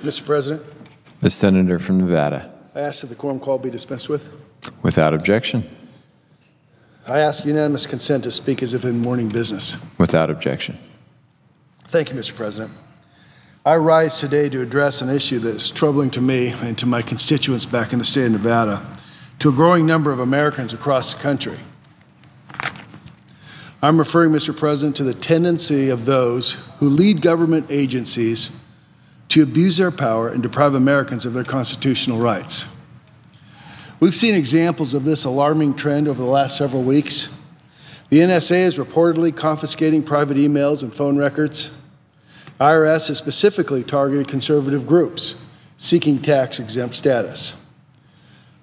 Mr. President, The senator from Nevada. I ask that the quorum call be dispensed with. Without objection. I ask unanimous consent to speak as if in morning business. Without objection. Thank you, Mr. President. I rise today to address an issue that is troubling to me and to my constituents back in the state of Nevada, to a growing number of Americans across the country. I'm referring, Mr. President, to the tendency of those who lead government agencies to abuse their power and deprive Americans of their constitutional rights. We've seen examples of this alarming trend over the last several weeks. The NSA is reportedly confiscating private emails and phone records. IRS has specifically targeted conservative groups seeking tax-exempt status.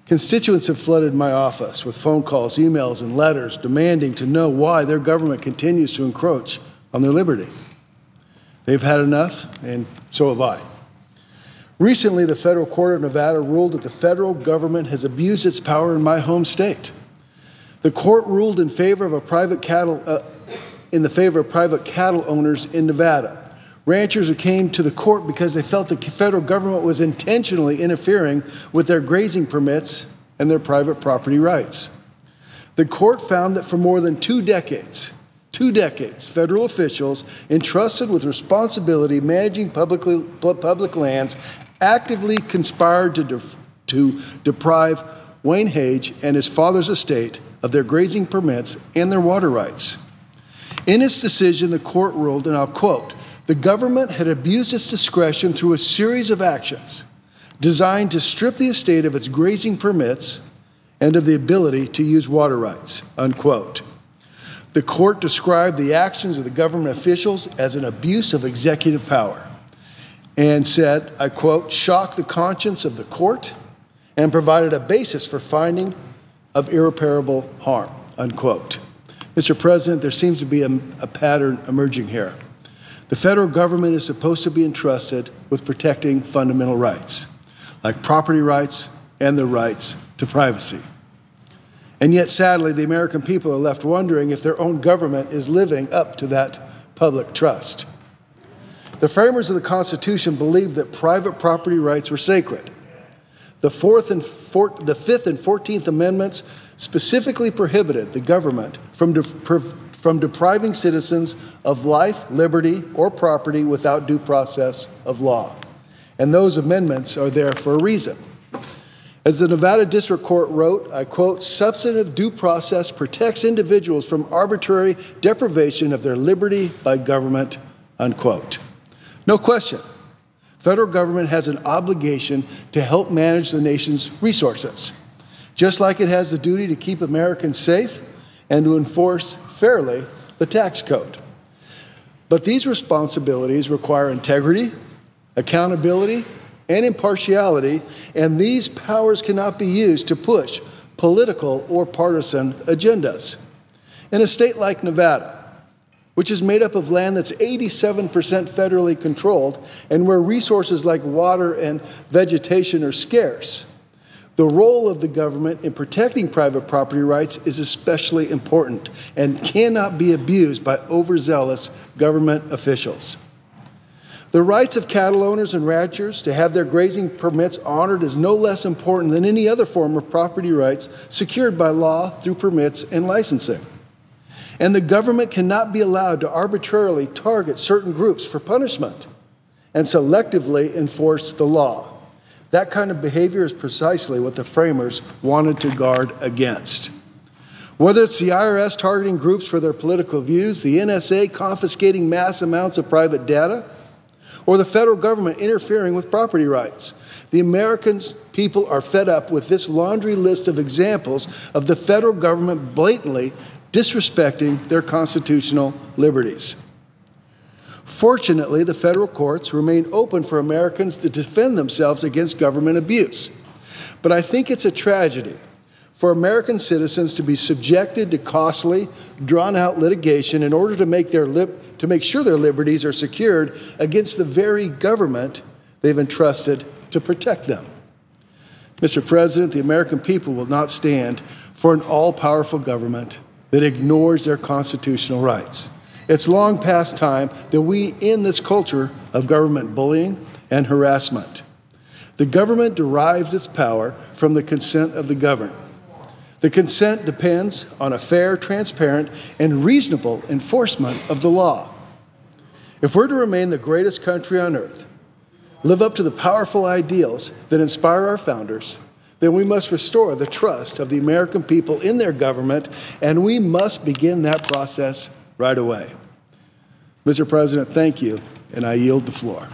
Constituents have flooded my office with phone calls, emails, and letters demanding to know why their government continues to encroach on their liberty. They've had enough, and so have I. Recently, the Federal Court of Nevada ruled that the federal government has abused its power in my home state. The court ruled in favor of private cattle owners in Nevada. Ranchers who came to the court because they felt the federal government was intentionally interfering with their grazing permits and their private property rights. The court found that for more than 2 decades, federal officials entrusted with responsibility managing public lands actively conspired to deprive Wayne Hage and his father's estate of their grazing permits and their water rights. In its decision, the court ruled, and I'll quote, "The government had abused its discretion through a series of actions designed to strip the estate of its grazing permits and of the ability to use water rights," unquote. The court described the actions of the government officials as an abuse of executive power and said, I quote, "shocked the conscience of the court and provided a basis for finding of irreparable harm," unquote. Mr. President, there seems to be a pattern emerging here. The federal government is supposed to be entrusted with protecting fundamental rights, like property rights and the rights to privacy. And yet, sadly, the American people are left wondering if their own government is living up to that public trust. The framers of the Constitution believed that private property rights were sacred. The Fifth and 14th Amendments specifically prohibited the government from depriving citizens of life, liberty, or property without due process of law. And those amendments are there for a reason. As the Nevada District Court wrote, I quote, "substantive due process protects individuals from arbitrary deprivation of their liberty by government," unquote. No question, federal government has an obligation to help manage the nation's resources, just like it has the duty to keep Americans safe and to enforce fairly the tax code. But these responsibilities require integrity, accountability, and impartiality, and these powers cannot be used to push political or partisan agendas. In a state like Nevada, which is made up of land that's 87% federally controlled and where resources like water and vegetation are scarce, the role of the government in protecting private property rights is especially important and cannot be abused by overzealous government officials. The rights of cattle owners and ranchers to have their grazing permits honored is no less important than any other form of property rights secured by law through permits and licensing. And the government cannot be allowed to arbitrarily target certain groups for punishment and selectively enforce the law. That kind of behavior is precisely what the framers wanted to guard against. Whether it's the IRS targeting groups for their political views, the NSA confiscating mass amounts of private data, or the federal government interfering with property rights, the American people are fed up with this laundry list of examples of the federal government blatantly disrespecting their constitutional liberties. Fortunately, the federal courts remain open for Americans to defend themselves against government abuse. But I think it's a tragedy for American citizens to be subjected to costly, drawn-out litigation in order to make sure their liberties are secured against the very government they've entrusted to protect them. Mr. President, the American people will not stand for an all-powerful government that ignores their constitutional rights. It's long past time that we end this culture of government bullying and harassment. The government derives its power from the consent of the governed. The consent depends on a fair, transparent, and reasonable enforcement of the law. If we're to remain the greatest country on earth, live up to the powerful ideals that inspire our founders, then we must restore the trust of the American people in their government, and we must begin that process right away. Mr. President, thank you, and I yield the floor.